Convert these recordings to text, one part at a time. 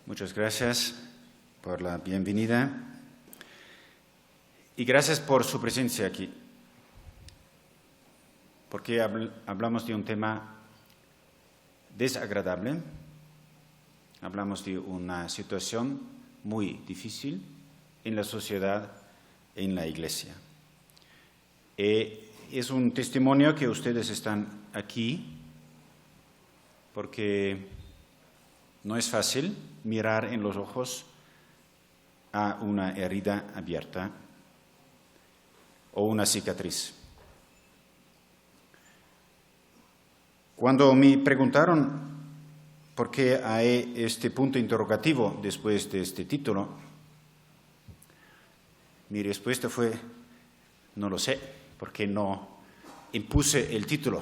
Muchas gracias por la bienvenida y gracias por su presencia aquí, porque hablamos de un tema desagradable, hablamos de una situación muy difícil en la sociedad, en la iglesia. Es un testimonio que ustedes están aquí porque no es fácil mirar en los ojos a una herida abierta o una cicatriz. Cuando me preguntaron por qué hay este punto interrogativo después de este título, mi respuesta fue, no lo sé, porque no impuse el título.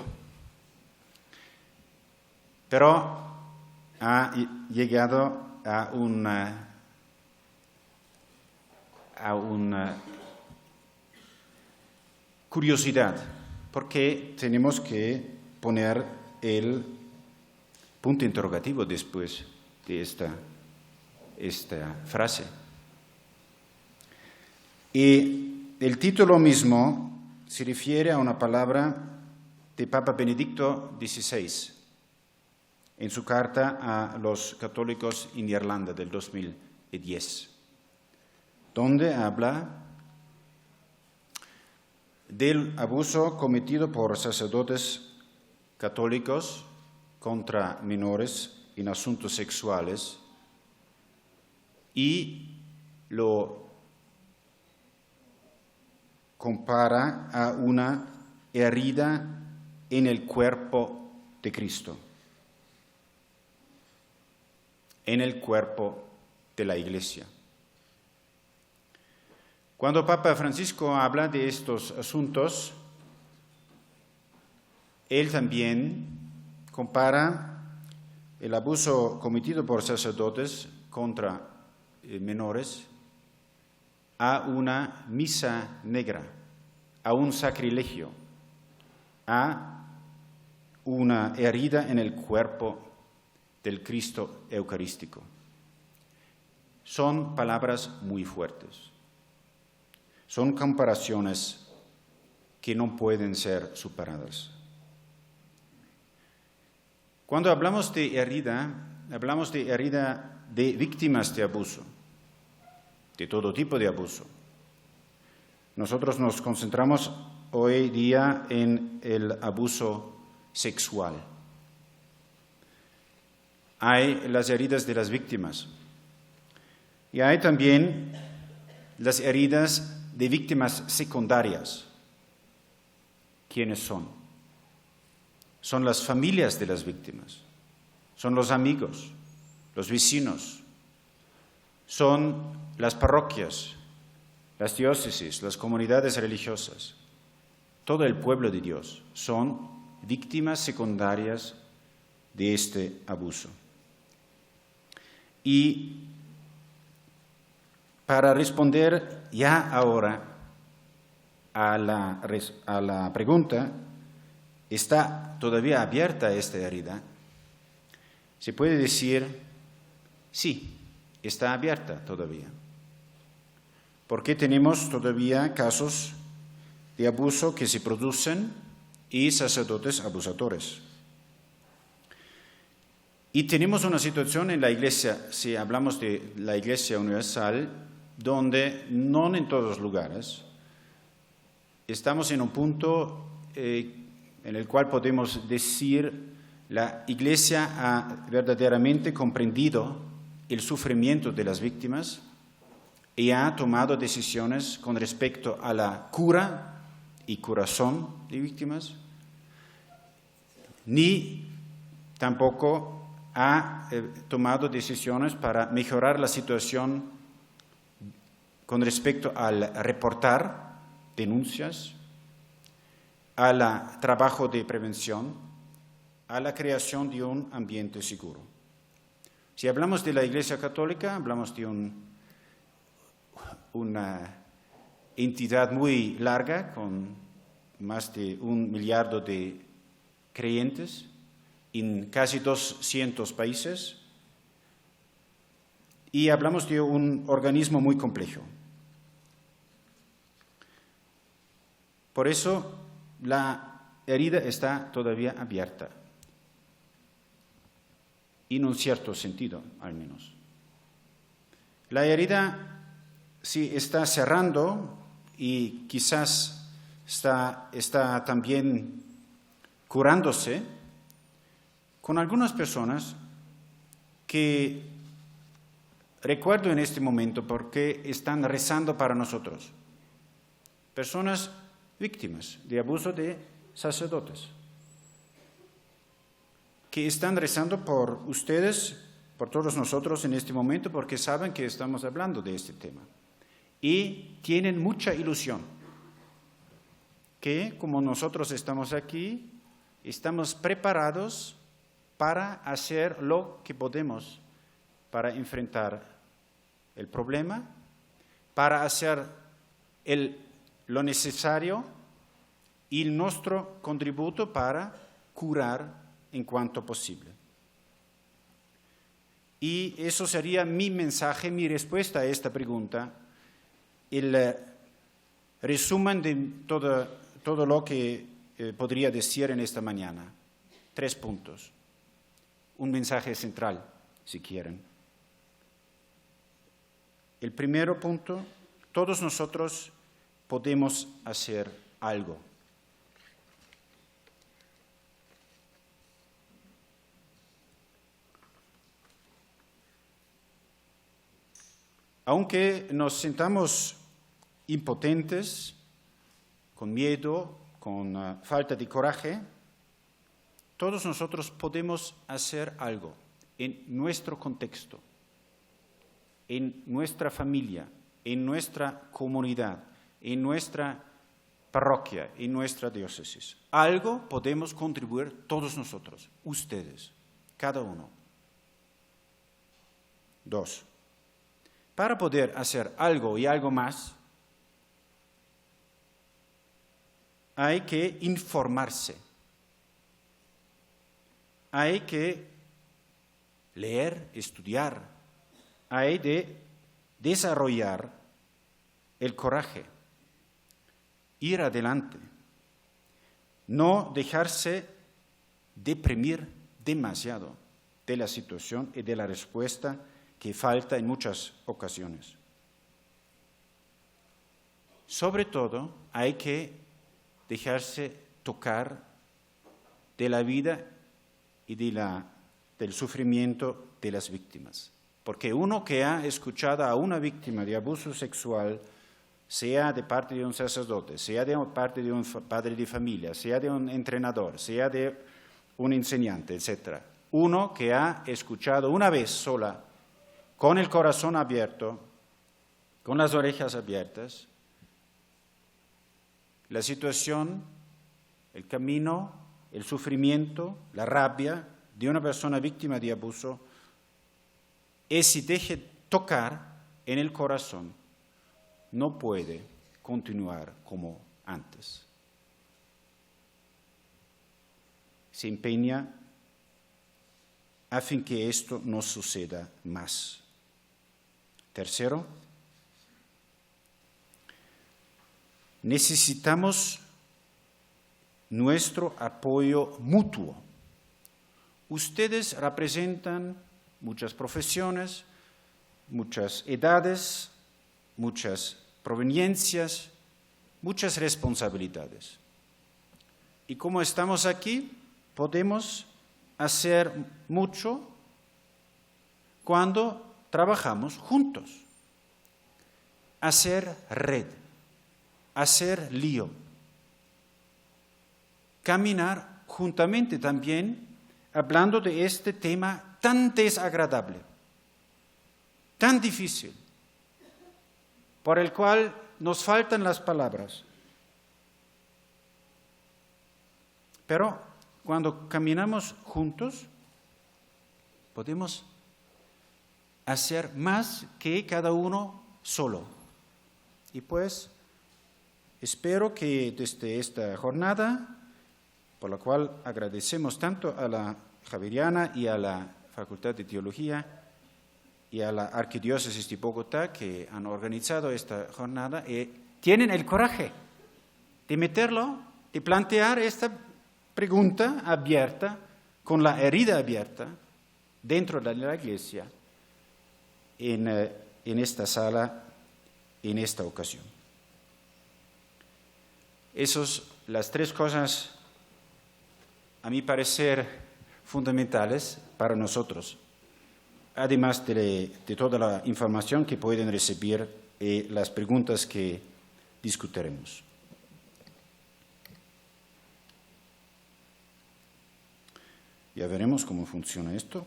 Pero ha llegado a una curiosidad, porque tenemos que poner el punto interrogativo después de esta frase. Y el título mismo se refiere a una palabra de Papa Benedicto XVI en su carta a los católicos en Irlanda del 2010, donde habla del abuso cometido por sacerdotes católicos contra menores en asuntos sexuales y lo compara a una herida en el cuerpo de Cristo, en el cuerpo de la Iglesia. Cuando Papa Francisco habla de estos asuntos, él también compara el abuso cometido por sacerdotes contra menores a una misa negra, a un sacrilegio, a una herida en el cuerpo del Cristo eucarístico. Son palabras muy fuertes. Son comparaciones que no pueden ser superadas. Cuando hablamos de herida de víctimas de abuso, de todo tipo de abuso. Nosotros nos concentramos hoy día en el abuso sexual. Hay las heridas de las víctimas y hay también las heridas de víctimas secundarias. ¿Quiénes son? Son las familias de las víctimas, son los amigos, los vecinos, son las parroquias, las diócesis, las comunidades religiosas, todo el pueblo de Dios son víctimas secundarias de este abuso. Y para responder ya ahora a la pregunta, ¿está todavía abierta esta herida? Se puede decir, sí, está abierta todavía. Porque tenemos todavía casos de abuso que se producen y sacerdotes abusadores. Y tenemos una situación en la Iglesia, si hablamos de la Iglesia universal, donde no en todos los lugares estamos en un punto en el cual podemos decir la Iglesia ha verdaderamente comprendido el sufrimiento de las víctimas y ha tomado decisiones con respecto a la cura y curación de víctimas, ni tampoco ha tomado decisiones para mejorar la situación con respecto al reportar denuncias, al trabajo de prevención, a la creación de un ambiente seguro. Si hablamos de la Iglesia Católica, hablamos de una entidad muy larga con más de 1 milliardo de creyentes en casi 200 países, y hablamos de un organismo muy complejo. Por eso la herida está todavía abierta, en un cierto sentido al menos. La herida sí está cerrando y quizás está también curándose con algunas personas que recuerdo en este momento porque están rezando para nosotros. Personas víctimas de abuso de sacerdotes, que están rezando por ustedes, por todos nosotros en este momento, porque saben que estamos hablando de este tema. Y tienen mucha ilusión que, como nosotros estamos aquí, estamos preparados para hacer lo que podemos para enfrentar el problema, para hacer lo necesario y nuestro contributo para curar en cuanto posible. Y eso sería mi mensaje, mi respuesta a esta pregunta, el resumen de todo lo que podría decir en esta mañana. 3 puntos. Un mensaje central, si quieren. El primer punto, todos nosotros podemos hacer algo. Aunque nos sintamos impotentes, con miedo, con falta de coraje, todos nosotros podemos hacer algo en nuestro contexto, en nuestra familia, en nuestra comunidad, en nuestra parroquia, en nuestra diócesis. Algo podemos contribuir todos nosotros, ustedes, cada uno. 2. Para poder hacer algo y algo más, hay que informarse. Hay que leer, estudiar. Hay de desarrollar el coraje, ir adelante, no dejarse deprimir demasiado de la situación y de la respuesta que falta en muchas ocasiones. Sobre todo, hay que dejarse tocar de la vida y del sufrimiento de las víctimas. Porque uno que ha escuchado a una víctima de abuso sexual, sea de parte de un sacerdote, sea de parte de un padre de familia, sea de un entrenador, sea de un enseñante, etc. Uno que ha escuchado una vez sola, con el corazón abierto, con las orejas abiertas, la situación, el camino, el sufrimiento, la rabia de una persona víctima de abuso, es si deje tocar en el corazón, no puede continuar como antes. Se empeña a fin que esto no suceda más. Tercero, necesitamos nuestro apoyo mutuo. Ustedes representan muchas profesiones, muchas edades, muchas proveniencias, muchas responsabilidades. Y como estamos aquí, podemos hacer mucho cuando trabajamos juntos. Hacer red, hacer lío, caminar juntamente también, hablando de este tema tan desagradable, tan difícil, por el cual nos faltan las palabras. Pero cuando caminamos juntos, podemos hacer más que cada uno solo. Y pues, espero que desde esta jornada, por la cual agradecemos tanto a la Javeriana y a la Facultad de Teología y a la Arquidiócesis de Bogotá que han organizado esta jornada tienen el coraje de meterlo, de plantear esta pregunta abierta, con la herida abierta, dentro de la Iglesia, en esta sala, en esta ocasión. Esas las tres cosas, a mi parecer, fundamentales para nosotros, además de toda la información que pueden recibir y las preguntas que discutiremos. Ya veremos cómo funciona esto.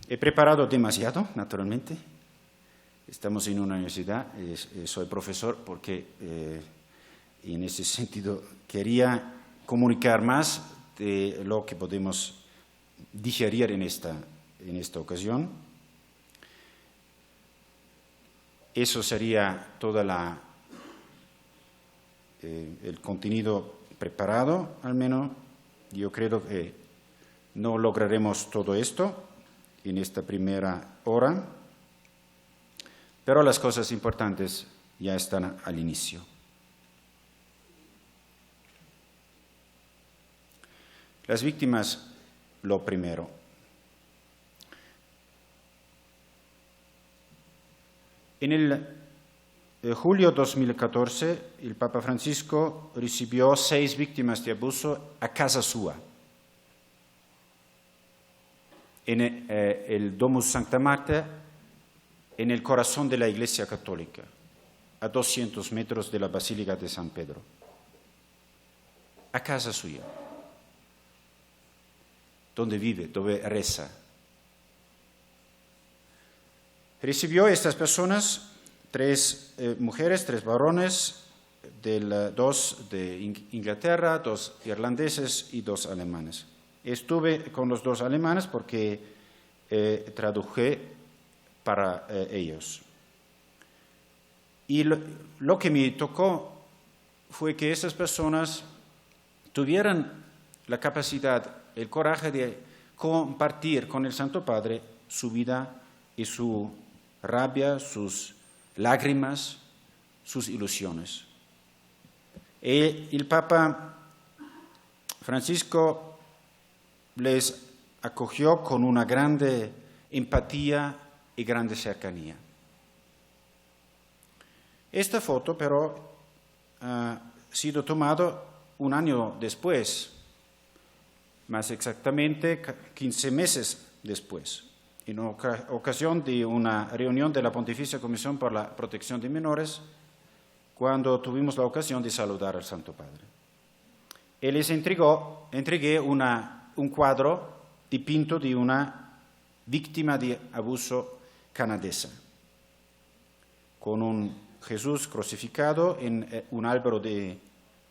He preparado demasiado, naturalmente. Estamos en una universidad, soy profesor porque en ese sentido quería comunicar más de lo que podemos digerir en esta ocasión. Eso sería todo el contenido preparado, al menos. Yo creo que no lograremos todo esto en esta primera hora, pero las cosas importantes ya están al inicio. Las víctimas, lo primero. En el julio 2014, el Papa Francisco recibió 6 víctimas de abuso a casa sua, en el Domus Sancta Marta, en el corazón de la Iglesia Católica, a 200 metros de la Basílica de San Pedro, a casa suya, donde vive, donde reza. Recibió a estas personas 3 mujeres, 3 varones, 2 de Inglaterra, 2 irlandeses y 2 alemanes. Estuve con los 2 alemanes porque traduje para ellos. Y lo que me tocó fue que esas personas tuvieran la capacidad, el coraje de compartir con el Santo Padre su vida y su rabia, sus lágrimas, sus ilusiones. El Papa Francisco les acogió con una grande empatía y grande cercanía. Esta foto, pero, ha sido tomada un año después, más exactamente 15 meses después, en ocasión de una reunión de la Pontificia Comisión por la Protección de Menores, cuando tuvimos la ocasión de saludar al Santo Padre. Y les entregué un cuadro dipinto de una víctima de abuso canadesa, con un Jesús crucificado en un árbol de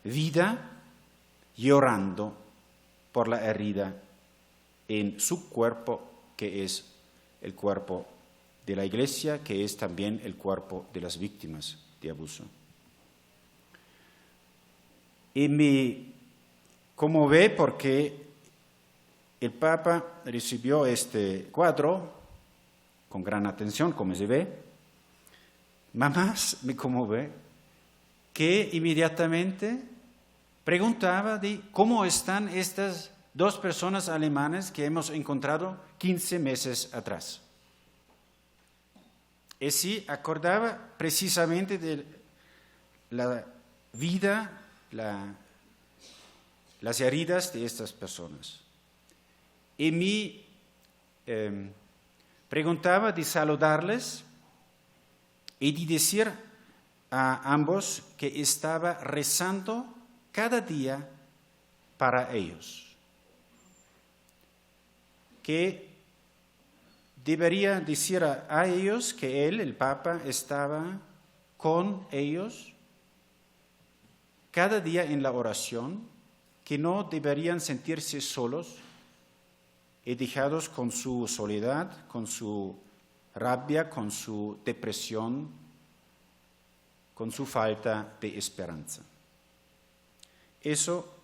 vida, llorando por la herida en su cuerpo, que es el cuerpo de la Iglesia, que es también el cuerpo de las víctimas de abuso. Y me conmoví porque el Papa recibió este cuadro con gran atención, como se ve, más me conmoví que inmediatamente preguntaba de cómo están estas 2 personas alemanas que hemos encontrado 15 meses atrás. Y sí, acordaba precisamente de la vida, las heridas de estas personas. Y me preguntaba de saludarles y de decir a ambos que estaba rezando cada día para ellos, que debería decir a ellos que él, el Papa, estaba con ellos cada día en la oración, que no deberían sentirse solos y dejados con su soledad, con su rabia, con su depresión, con su falta de esperanza. Eso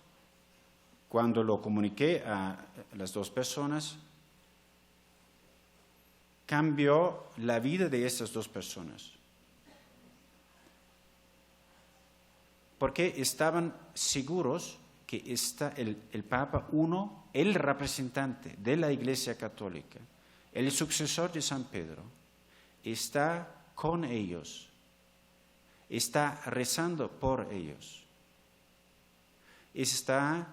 cuando lo comuniqué a las dos personas, cambió la vida de estas dos personas. Porque estaban seguros que está el Papa uno, el representante de la Iglesia Católica, el sucesor de San Pedro, está con ellos, está rezando por ellos, está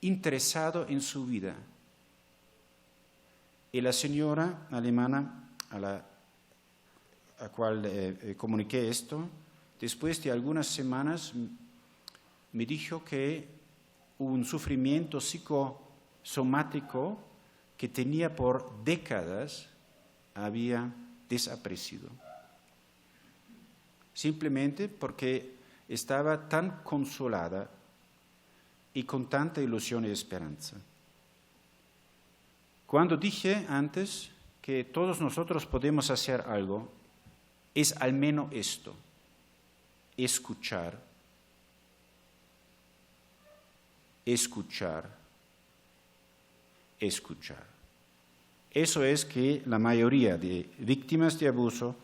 interesado en su vida. Y la señora alemana a la cual comuniqué esto, después de algunas semanas me dijo que un sufrimiento psicosomático que tenía por décadas había desaparecido. Simplemente porque estaba tan consolada y con tanta ilusión y esperanza. Cuando dije antes que todos nosotros podemos hacer algo, es al menos esto: escuchar, escuchar, escuchar. Eso es que la mayoría de víctimas de abuso,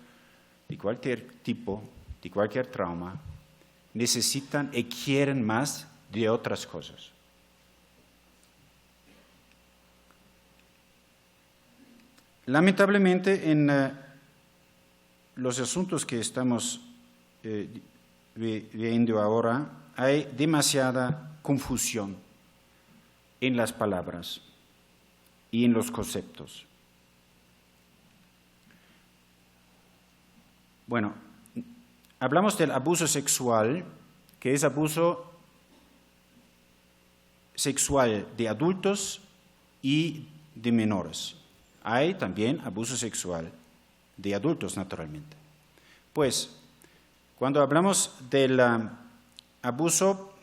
de cualquier tipo, de cualquier trauma, necesitan y quieren más de otras cosas. Lamentablemente, en los asuntos que estamos viendo ahora, hay demasiada confusión en las palabras y en los conceptos. Bueno, hablamos del abuso sexual, que es abuso sexual de adultos y de menores. Hay también abuso sexual de adultos, naturalmente. Pues, cuando hablamos del abuso,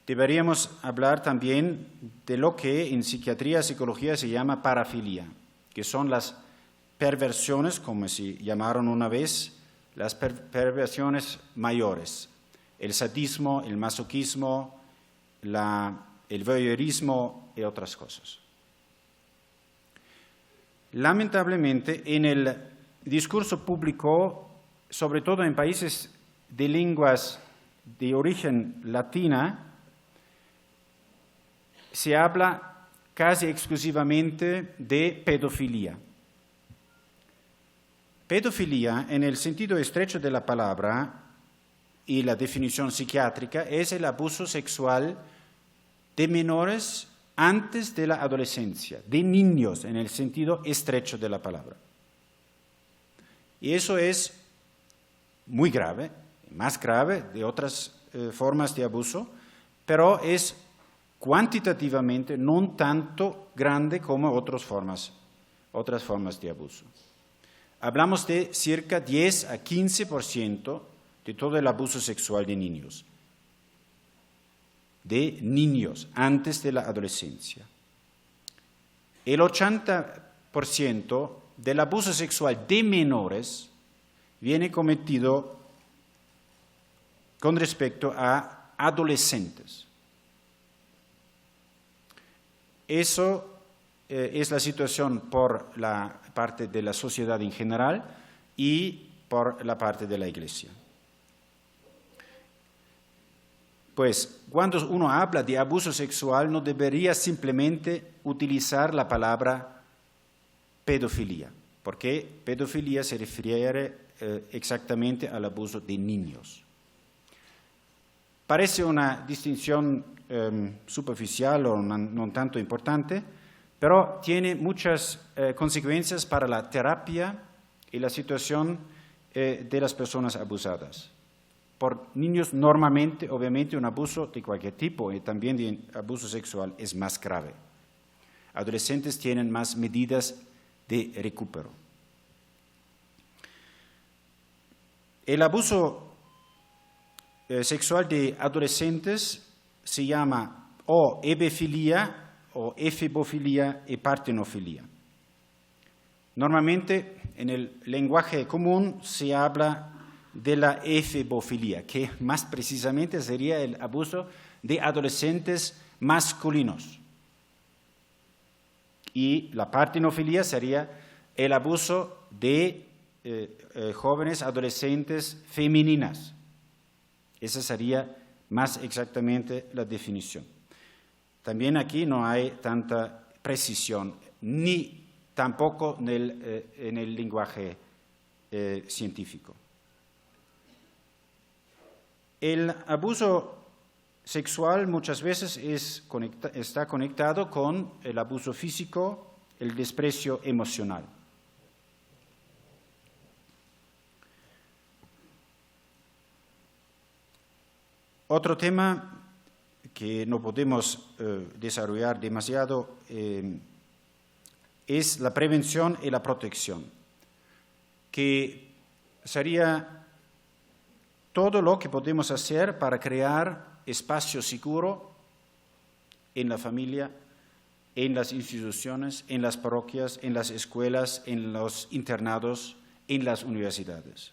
deberíamos hablar también de lo que en psiquiatría y psicología se llama parafilia, que son las perversiones, como se llamaron una vez, las perversiones mayores, el sadismo, el masoquismo, el voyeurismo y otras cosas. Lamentablemente, en el discurso público, sobre todo en países de lenguas de origen latina, se habla casi exclusivamente de pedofilia. Pedofilia, en el sentido estrecho de la palabra y la definición psiquiátrica, es el abuso sexual de menores antes de la adolescencia, de niños en el sentido estrecho de la palabra. Y eso es muy grave, más grave de otras formas de abuso, pero es cuantitativamente no tanto grande como otras formas de abuso. Hablamos de cerca 10 a 15% de todo el abuso sexual de niños antes de la adolescencia. El 80% del abuso sexual de menores viene cometido con respecto a adolescentes. Eso es la situación por la parte de la sociedad en general y por la parte de la Iglesia. Pues cuando uno habla de abuso sexual no debería simplemente utilizar la palabra pedofilia, porque pedofilia se refiere exactamente al abuso de niños. Parece una distinción superficial o no tanto importante, pero tiene muchas consecuencias para la terapia y la situación de las personas abusadas. Por niños, normalmente, obviamente, un abuso de cualquier tipo y también de abuso sexual es más grave. Adolescentes tienen más medidas de recupero. El abuso sexual de adolescentes se llama o hebefilia o efebofilia y partenofilia. Normalmente, en el lenguaje común se habla de la efebofilia, que más precisamente sería el abuso de adolescentes masculinos. Y la partenofilia sería el abuso de jóvenes adolescentes femeninas. Esa sería más exactamente la definición. También aquí no hay tanta precisión, ni tampoco en el lenguaje científico. El abuso sexual muchas veces está conectado con el abuso físico, el desprecio emocional. Otro tema que no podemos desarrollar demasiado es la prevención y la protección, que sería todo lo que podemos hacer para crear espacio seguro en la familia, en las instituciones, en las parroquias, en las escuelas, en los internados, en las universidades.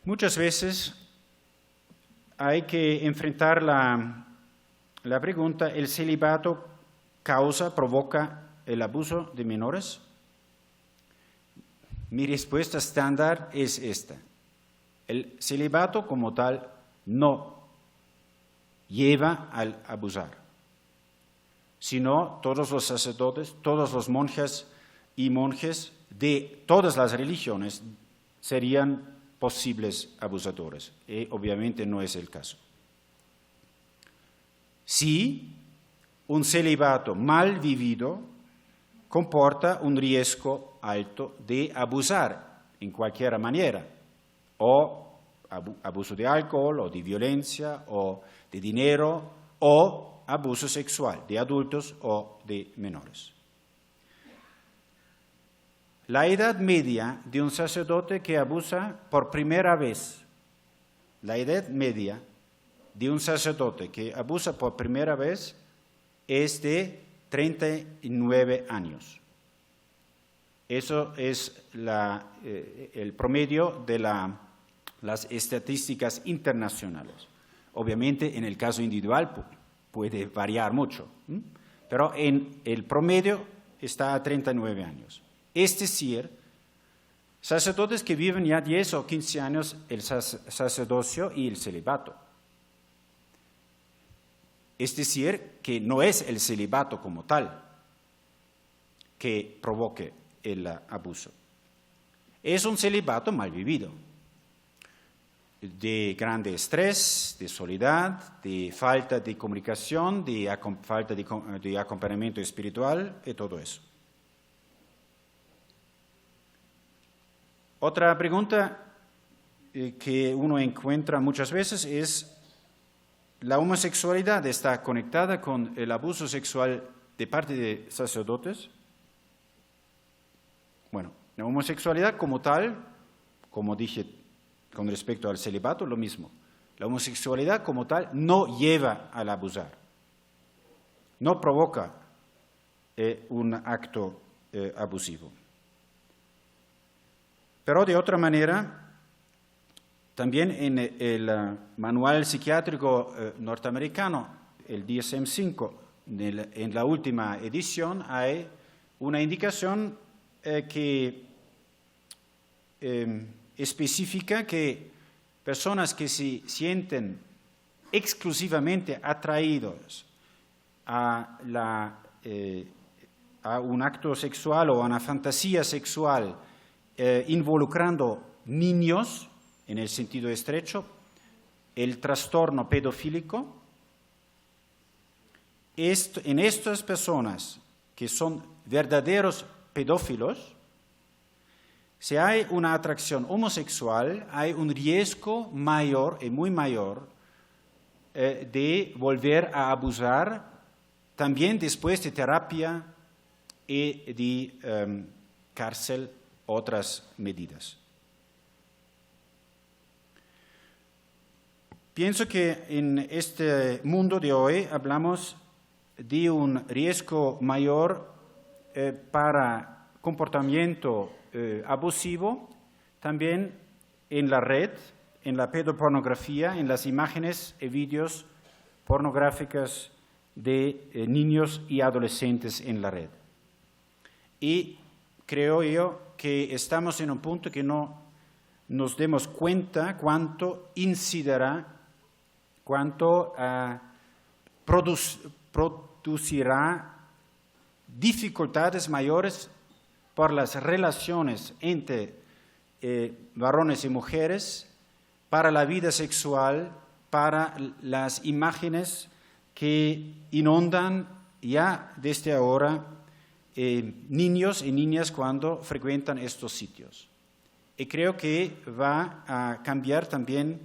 Muchas veces hay que enfrentar la pregunta: ¿el celibato provoca el abuso de menores? Mi respuesta estándar es esta: el celibato como tal no lleva al abusar, sino todos los sacerdotes, todos los monjas y monjes de todas las religiones serían posibles abusadores, y obviamente no es el caso. Sí, un celibato mal vivido comporta un riesgo alto de abusar en cualquier manera, o abuso de alcohol, o de violencia, o de dinero, o abuso sexual de adultos o de menores. La edad media de un sacerdote que abusa por primera vez, la edad media de un sacerdote que abusa por primera vez es de 39 años. Eso es el promedio de las estadísticas internacionales. Obviamente, en el caso individual puede variar mucho, pero en el promedio está a 39 años. Es decir, sacerdotes que viven ya 10 o 15 años el sacerdocio y el celibato. Es decir, que no es el celibato como tal que provoque el abuso. Es un celibato mal vivido, de grande estrés, de soledad, de falta de comunicación, de falta de acompañamiento espiritual y todo eso. Otra pregunta que uno encuentra muchas veces es: ¿la homosexualidad está conectada con el abuso sexual de parte de sacerdotes? Bueno, la homosexualidad como tal, como dije con respecto al celibato, lo mismo. La homosexualidad como tal no lleva al abusar, no provoca un acto abusivo. Pero de otra manera, también en el manual psiquiátrico norteamericano, el DSM-5, en la última edición, hay una indicación que especifica que personas que se sienten exclusivamente atraídos a un acto sexual o a una fantasía sexual involucrando niños, en el sentido estrecho, el trastorno pedofílico, en estas personas que son verdaderos pedófilos, si hay una atracción homosexual, hay un riesgo mayor y muy mayor de volver a abusar, también después de terapia y de cárcel, otras medidas. Pienso que en este mundo de hoy hablamos de un riesgo mayor para comportamiento abusivo, también en la red, en la pedopornografía, en las imágenes y vídeos pornográficas de niños y adolescentes en la red. Y creo yo que estamos en un punto que no nos demos cuenta cuánto incidirá, cuánto producirá dificultades mayores por las relaciones entre varones y mujeres, para la vida sexual, para las imágenes que inundan ya desde ahora niños y niñas cuando frecuentan estos sitios. Y creo que va a cambiar también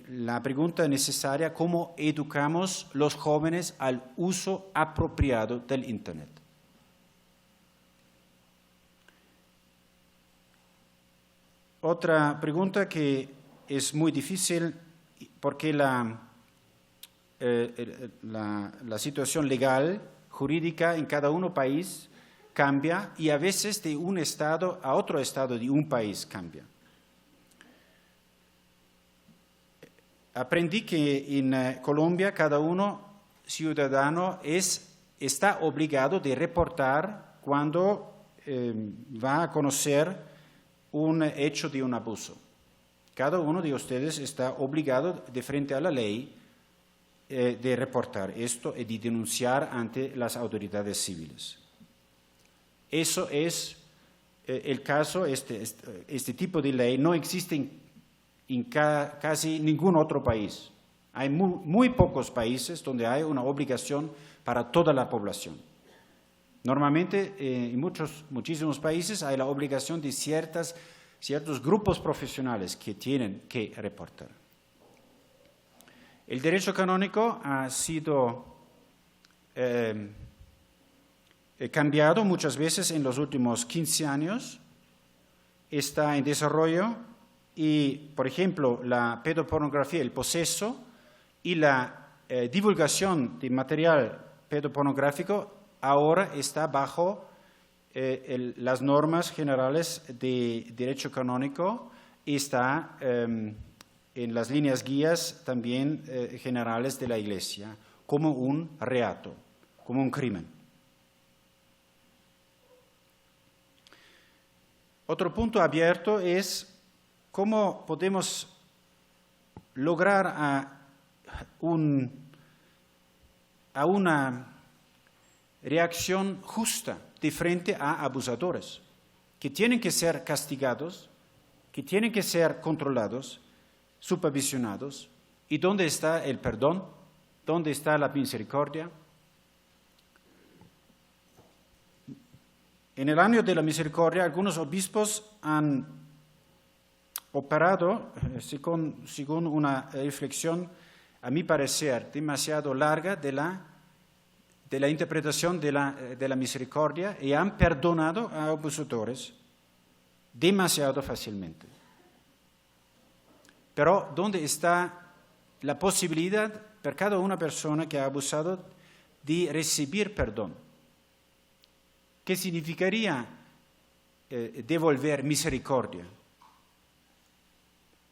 la pregunta necesaria: ¿cómo educamos a los jóvenes al uso apropiado del Internet? Otra pregunta que es muy difícil porque la situación legal, jurídica en cada país cambia, y a veces de un estado a otro estado de un país cambia. Aprendí que en Colombia cada ciudadano está obligado de reportar cuando va a conocer un hecho de un abuso. Cada uno de ustedes está obligado de frente a la ley de reportar esto y de denunciar ante las autoridades civiles. Eso es el caso. Este tipo de ley no existe en casi ningún otro país. Hay muy pocos países donde hay una obligación para toda la población. Normalmente en muchísimos países hay la obligación de ciertos grupos profesionales que tienen que reportar. El derecho canónico ha sido cambiado muchas veces en los últimos 15 años, está en desarrollo y, por ejemplo, la pedopornografía, el poseso y la divulgación de material pedopornográfico ahora está bajo las normas generales de derecho canónico y está en las líneas guías también generales de la Iglesia como un reato, como un crimen. Otro punto abierto es cómo podemos lograr una reacción justa de frente a abusadores, que tienen que ser castigados, que tienen que ser controlados, supervisionados. ¿Y dónde está el perdón? ¿Dónde está la misericordia? En el año de la misericordia, algunos obispos han operado, según una reflexión, a mi parecer, demasiado larga de la interpretación de la misericordia, y han perdonado a abusadores demasiado fácilmente. Pero ¿dónde está la posibilidad para cada una persona que ha abusado de recibir perdón? ¿Qué significaría devolver misericordia?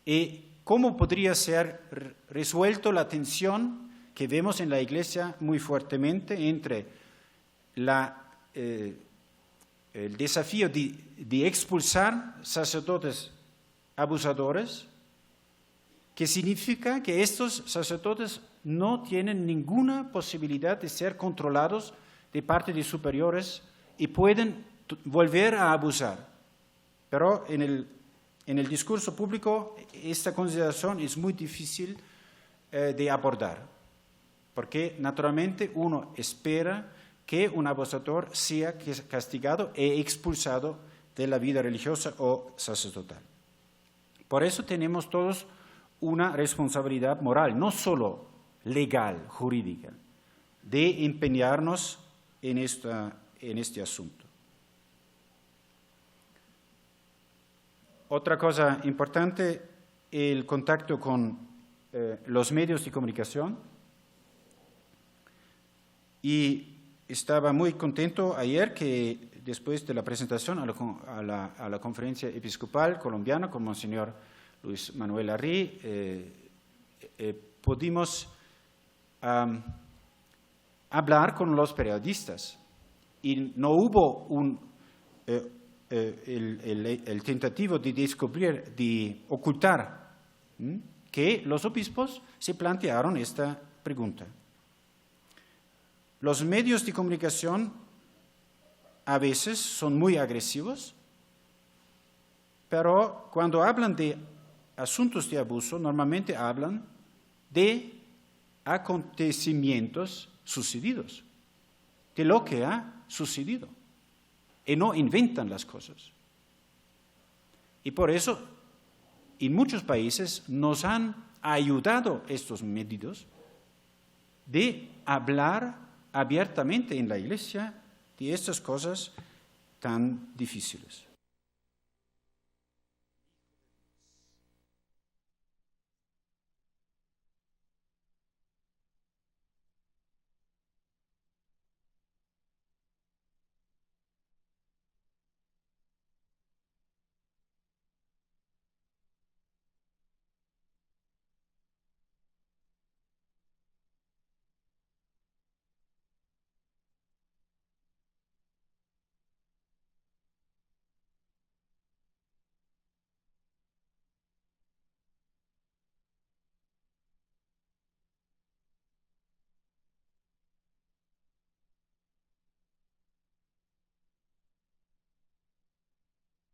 ¿Y cómo podría ser resuelto la tensión que vemos en la Iglesia muy fuertemente entre el desafío de expulsar sacerdotes abusadores, que significa que estos sacerdotes no tienen ninguna posibilidad de ser controlados de parte de superiores y pueden volver a abusar? Pero en el discurso público esta consideración es muy difícil de abordar, porque naturalmente uno espera que un abusador sea castigado e expulsado de la vida religiosa o sacerdotal. Por eso tenemos todos una responsabilidad moral, no solo legal, jurídica, de empeñarnos en este asunto. Otra cosa importante, el contacto con los medios de comunicación y estaba muy contento ayer que después de la presentación a la conferencia episcopal colombiana con Monseñor Luis Manuel Arri, pudimos hablar con los periodistas y no hubo el tentativo de descubrir, de ocultar que los obispos se plantearon esta pregunta. Los medios de comunicación a veces son muy agresivos, pero cuando hablan de asuntos de abuso, normalmente hablan de acontecimientos sucedidos, de lo que ha sucedido, y no inventan las cosas. Y por eso, en muchos países nos han ayudado estos medios de hablar abiertamente en la Iglesia de estas cosas tan difíciles.